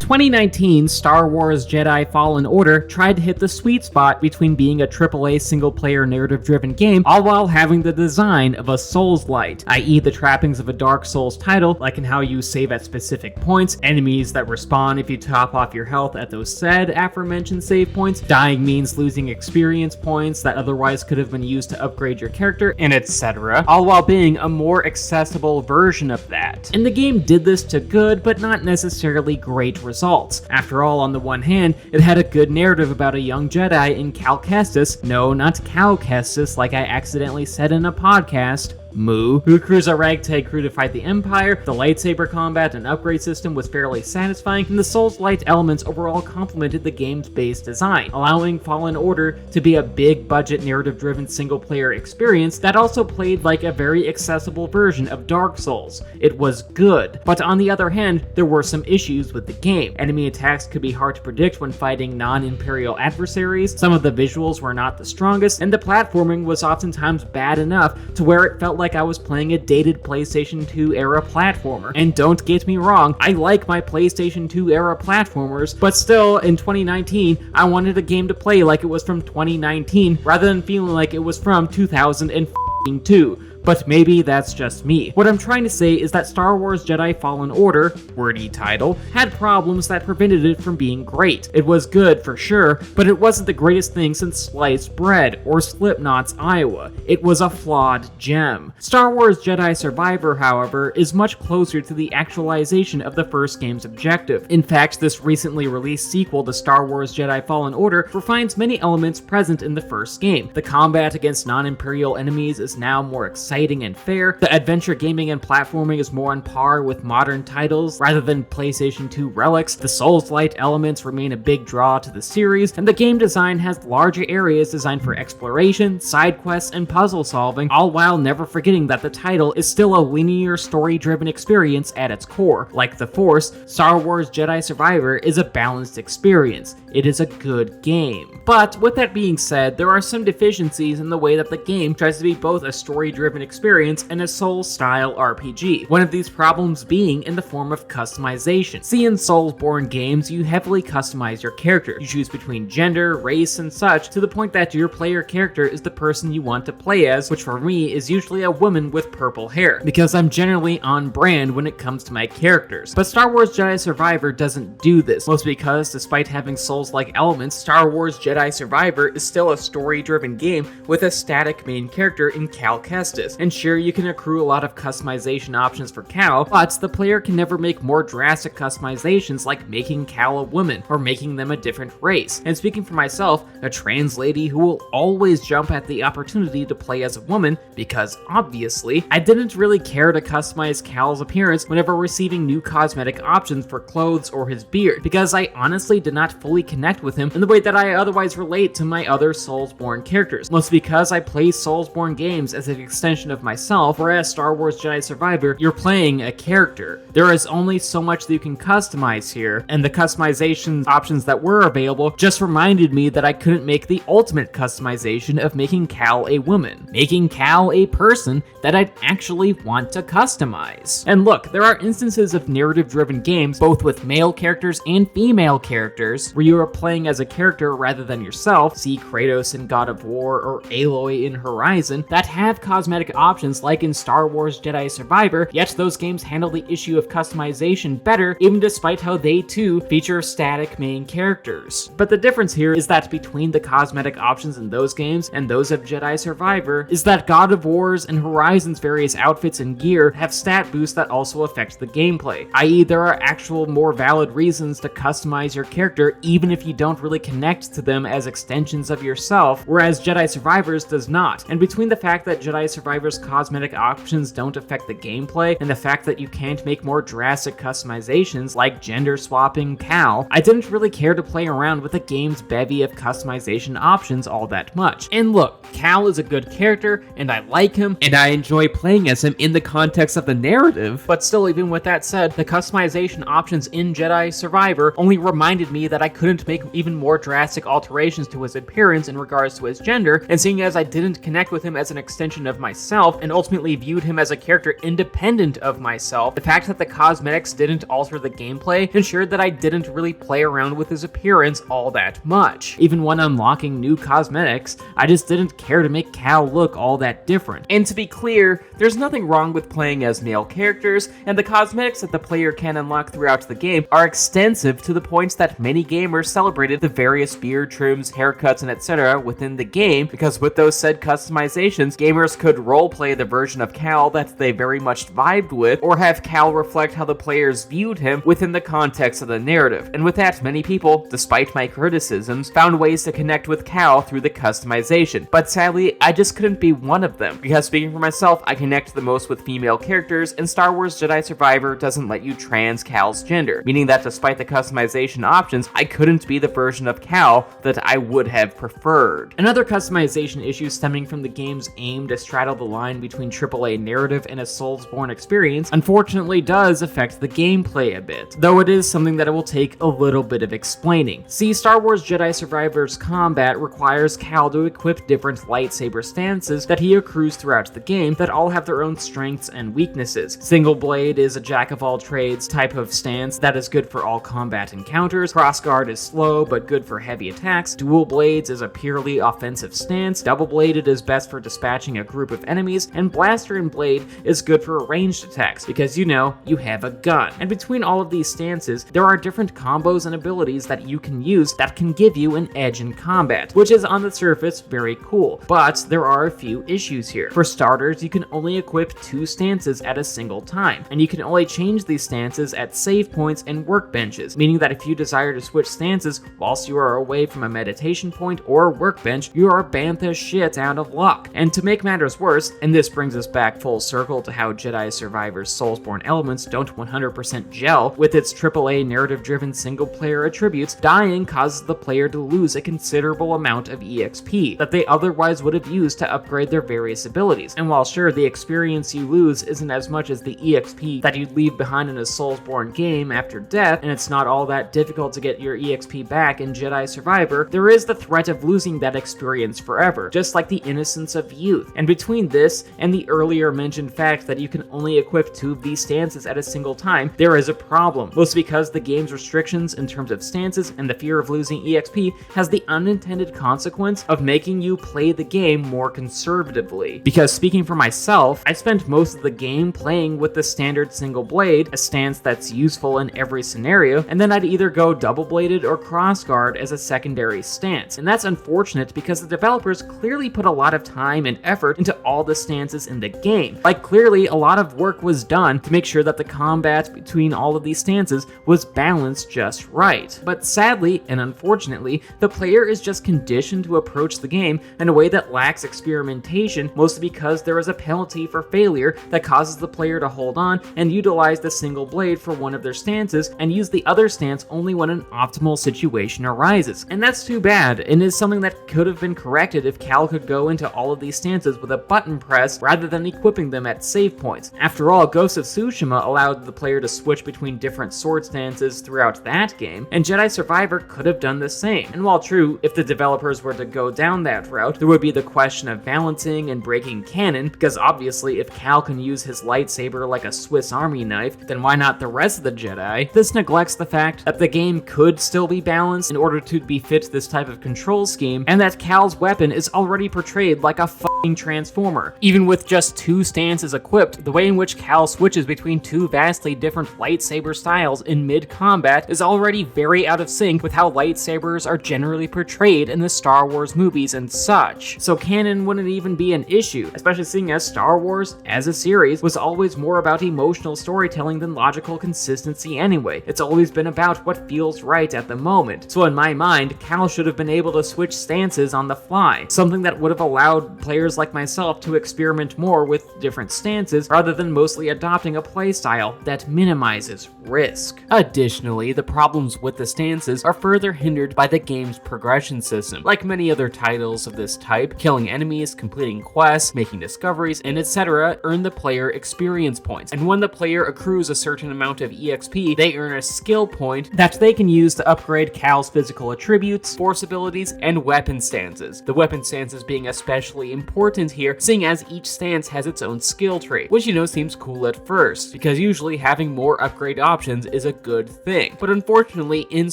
2019, Star Wars Jedi Fallen Order tried to hit the sweet spot between being a AAA single-player narrative-driven game, all while having the design of a Souls-light, i.e. the trappings of a Dark Souls title, like in how you save at specific points, enemies that respawn if you top off your health at those said aforementioned save points, dying means losing experience points that otherwise could have been used to upgrade your character, and etc., all while being a more accessible version of that. And the game did this to good, but not necessarily great results. After all, on the one hand, it had a good narrative about a young Jedi in Cal Kestis, no, not Cal Kestis like I accidentally said in a podcast, Moo, who crews a ragtag crew to fight the Empire. The lightsaber combat and upgrade system was fairly satisfying, and the Souls-light elements overall complemented the game's base design, allowing Fallen Order to be a big-budget narrative-driven single-player experience that also played like a very accessible version of Dark Souls. It was good, but on the other hand, there were some issues with the game. Enemy attacks could be hard to predict when fighting non-Imperial adversaries, some of the visuals were not the strongest, and the platforming was oftentimes bad enough to where it felt like I was playing a dated PlayStation 2 era platformer. And don't get me wrong, I like my PlayStation 2 era platformers, but still, in 2019, I wanted a game to play like it was from 2019, rather than feeling like it was from 2002. But maybe that's just me. What I'm trying to say is that Star Wars Jedi Fallen Order, wordy title, had problems that prevented it from being great. It was good for sure, but it wasn't the greatest thing since sliced bread or Slipknot's Iowa. It was a flawed gem. Star Wars Jedi Survivor, however, is much closer to the actualization of the first game's objective. In fact, this recently released sequel to Star Wars Jedi Fallen Order refines many elements present in the first game. The combat against non-Imperial enemies is now more exciting and fair. The adventure gaming and platforming is more on par with modern titles rather than PlayStation 2 relics. The Souls-light elements remain a big draw to the series, and the game design has larger areas designed for exploration, side quests, and puzzle solving, all while never forgetting that the title is still a linear story-driven experience at its core. Like the Force, Star Wars Jedi Survivor is a balanced experience. It is a good game. But with that being said, there are some deficiencies in the way that the game tries to be both a story-driven experience and a Souls-style RPG. One of these problems being in the form of customization. See, in Souls-born games, you heavily customize your character. You choose between gender, race, and such, to the point that your player character is the person you want to play as, which for me is usually a woman with purple hair, because I'm generally on brand when it comes to my characters. But Star Wars Jedi Survivor doesn't do this, mostly because despite having Souls-like elements, Star Wars Jedi Survivor is still a story-driven game with a static main character in Cal Kestis. And sure, you can accrue a lot of customization options for Cal, but the player can never make more drastic customizations like making Cal a woman or making them a different race. And speaking for myself, a trans lady who will always jump at the opportunity to play as a woman, because obviously, I didn't really care to customize Cal's appearance whenever receiving new cosmetic options for clothes or his beard, because I honestly did not fully connect with him in the way that I otherwise relate to my other Soulsborne characters, mostly because I play Soulsborne games as an extension of myself, whereas Star Wars Jedi Survivor, you're playing a character. There is only so much that you can customize here, and the customization options that were available just reminded me that I couldn't make the ultimate customization of making Cal a woman, making Cal a person that I'd actually want to customize. And look, there are instances of narrative-driven games, both with male characters and female characters, where you are playing as a character rather than yourself, see Kratos in God of War or Aloy in Horizon, that have cosmetic options like in Star Wars Jedi Survivor, yet those games handle the issue of customization better, even despite how they too feature static main characters. But the difference here is that between the cosmetic options in those games and those of Jedi Survivor is that God of War's and Horizon's various outfits and gear have stat boosts that also affect the gameplay, i.e. there are actual more valid reasons to customize your character even if you don't really connect to them as extensions of yourself, whereas Jedi Survivor's does not. And between the fact that Jedi Survivor's cosmetic options don't affect the gameplay and the fact that you can't make more drastic customizations like gender swapping Cal, I didn't really care to play around with the game's bevy of customization options all that much. And look, Cal is a good character, and I like him, and I enjoy playing as him in the context of the narrative, but still, even with that said, the customization options in Jedi Survivor only reminded me that I couldn't make even more drastic alterations to his appearance in regards to his gender, and seeing as I didn't connect with him as an extension of myself, myself and ultimately viewed him as a character independent of myself, the fact that the cosmetics didn't alter the gameplay ensured that I didn't really play around with his appearance all that much. Even when unlocking new cosmetics, I just didn't care to make Cal look all that different. And to be clear, there's nothing wrong with playing as male characters, and the cosmetics that the player can unlock throughout the game are extensive to the point that many gamers celebrated the various beard trims, haircuts, and etc. within the game, because with those said customizations, gamers could roleplay the version of Cal that they very much vibed with, or have Cal reflect how the players viewed him within the context of the narrative. And with that, many people, despite my criticisms, found ways to connect with Cal through the customization. But sadly, I just couldn't be one of them, because speaking for myself, I connect the most with female characters, and Star Wars Jedi Survivor doesn't let you trans Cal's gender, meaning that despite the customization options, I couldn't be the version of Cal that I would have preferred. Another customization issue stemming from the game's aim to straddle the line between AAA narrative and a Soulsborne experience unfortunately does affect the gameplay a bit, though it is something that it will take a little bit of explaining. See, Star Wars Jedi Survivor's combat requires Cal to equip different lightsaber stances that he accrues throughout the game that all have their own strengths and weaknesses. Single blade is a jack-of-all-trades type of stance that is good for all combat encounters, crossguard is slow but good for heavy attacks, dual blades is a purely offensive stance, double-bladed is best for dispatching a group of enemies, and blaster and blade is good for ranged attacks because you have a gun. And between all of these stances, there are different combos and abilities that you can use that can give you an edge in combat, which is on the surface very cool, but there are a few issues here. For starters, you can only equip 2 stances at a single time, and you can only change these stances at save points and workbenches, meaning that if you desire to switch stances whilst you are away from a meditation point or workbench, you are bantha shit out of luck. And to make matters worse, and this brings us back full circle to how Jedi Survivor's Soulsborne elements don't 100% gel with its AAA narrative-driven single-player attributes, dying causes the player to lose a considerable amount of EXP that they otherwise would have used to upgrade their various abilities. And while sure, the experience you lose isn't as much as the EXP that you'd leave behind in a Soulsborne game after death, and it's not all that difficult to get your EXP back in Jedi Survivor, there is the threat of losing that experience forever, just like the innocence of youth. And between this and the earlier mentioned fact that you can only equip 2 of these stances at a single time, there is a problem, mostly because the game's restrictions in terms of stances and the fear of losing EXP has the unintended consequence of making you play the game more conservatively. Because speaking for myself, I spent most of the game playing with the standard single blade, a stance that's useful in every scenario, and then I'd either go double-bladed or crossguard as a secondary stance. And that's unfortunate because the developers clearly put a lot of time and effort into all the stances in the game. Like, clearly a lot of work was done to make sure that the combat between all of these stances was balanced just right. But sadly and unfortunately, the player is just conditioned to approach the game in a way that lacks experimentation, mostly because there is a penalty for failure that causes the player to hold on and utilize the single blade for one of their stances and use the other stance only when an optimal situation arises. And that's too bad, and is something that could have been corrected if Cal could go into all of these stances with a button press rather than equipping them at save points. After all, Ghost of Tsushima allowed the player to switch between different sword stances throughout that game, and Jedi Survivor could have done the same. And while true, if the developers were to go down that route, there would be the question of balancing and breaking canon, because obviously if Cal can use his lightsaber like a Swiss Army knife, then why not the rest of the Jedi? This neglects the fact that the game could still be balanced in order to befit this type of control scheme, and that Cal's weapon is already portrayed like a f***ing transformer. Even with just 2 stances equipped, the way in which Cal switches between 2 vastly different lightsaber styles in mid-combat is already very out of sync with how lightsabers are generally portrayed in the Star Wars movies and such. So canon wouldn't even be an issue, especially seeing as Star Wars, as a series, was always more about emotional storytelling than logical consistency anyway. It's always been about what feels right at the moment. So in my mind, Cal should have been able to switch stances on the fly, something that would have allowed players like myself to experiment more with different stances rather than mostly adopting a playstyle that minimizes risk. Additionally, the problems with the stances are further hindered by the game's progression system. Like many other titles of this type, killing enemies, completing quests, making discoveries, and etc. earn the player experience points, and when the player accrues a certain amount of EXP, they earn a skill point that they can use to upgrade Cal's physical attributes, force abilities, and weapon stances. The weapon stances being especially important important here, seeing as each stance has its own skill tree, which seems cool at first, because usually having more upgrade options is a good thing. But unfortunately, in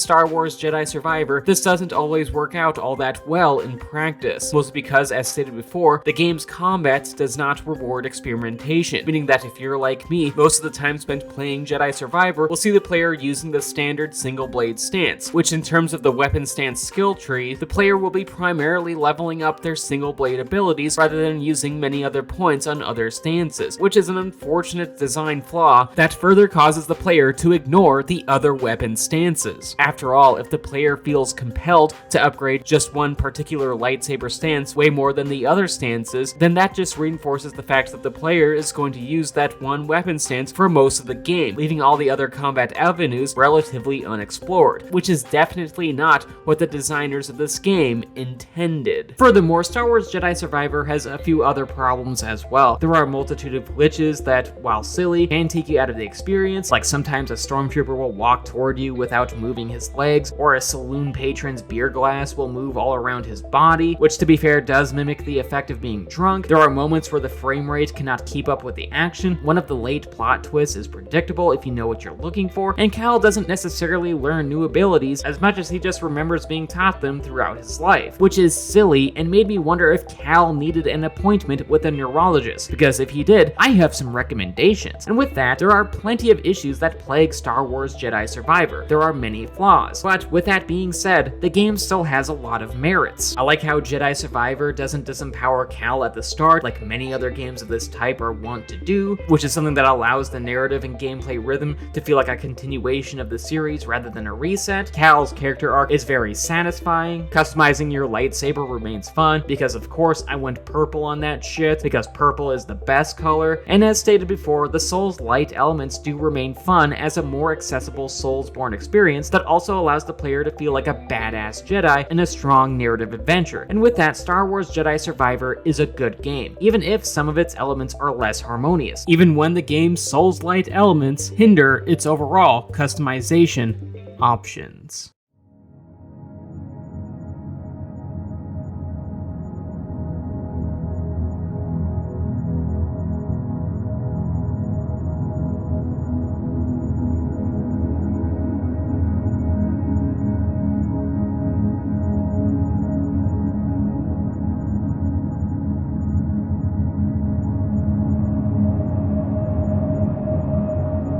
Star Wars Jedi Survivor, this doesn't always work out all that well in practice, mostly because, as stated before, the game's combat does not reward experimentation, meaning that if you're like me, most of the time spent playing Jedi Survivor will see the player using the standard single blade stance, which in terms of the weapon stance skill tree, the player will be primarily leveling up their single blade abilities rather than using many other points on other stances, which is an unfortunate design flaw that further causes the player to ignore the other weapon stances. After all, if the player feels compelled to upgrade just one particular lightsaber stance way more than the other stances, then that just reinforces the fact that the player is going to use that one weapon stance for most of the game, leaving all the other combat avenues relatively unexplored, which is definitely not what the designers of this game intended. Furthermore, Star Wars Jedi Survivor has a few other problems as well. There are a multitude of glitches that, while silly, can take you out of the experience, like sometimes a stormtrooper will walk toward you without moving his legs, or a saloon patron's beer glass will move all around his body, which to be fair does mimic the effect of being drunk. There are moments where the frame rate cannot keep up with the action, one of the late plot twists is predictable if you know what you're looking for, and Cal doesn't necessarily learn new abilities as much as he just remembers being taught them throughout his life, which is silly and made me wonder if Cal needed an appointment with a neurologist, because if he did, I have some recommendations. And with that, there are plenty of issues that plague Star Wars Jedi Survivor. There are many flaws, but with that being said, the game still has a lot of merits. I like how Jedi Survivor doesn't disempower Cal at the start like many other games of this type are wont to do, which is something that allows the narrative and gameplay rhythm to feel like a continuation of the series rather than a reset. Cal's character arc is very satisfying. Customizing your lightsaber remains fun, because of course I went purple on that shit, because purple is the best color, and as stated before, the Souls light elements do remain fun as a more accessible Soulsborne experience that also allows the player to feel like a badass Jedi in a strong narrative adventure. And with that, Star Wars Jedi Survivor is a good game, even if some of its elements are less harmonious, even when the game's Souls light elements hinder its overall customization options.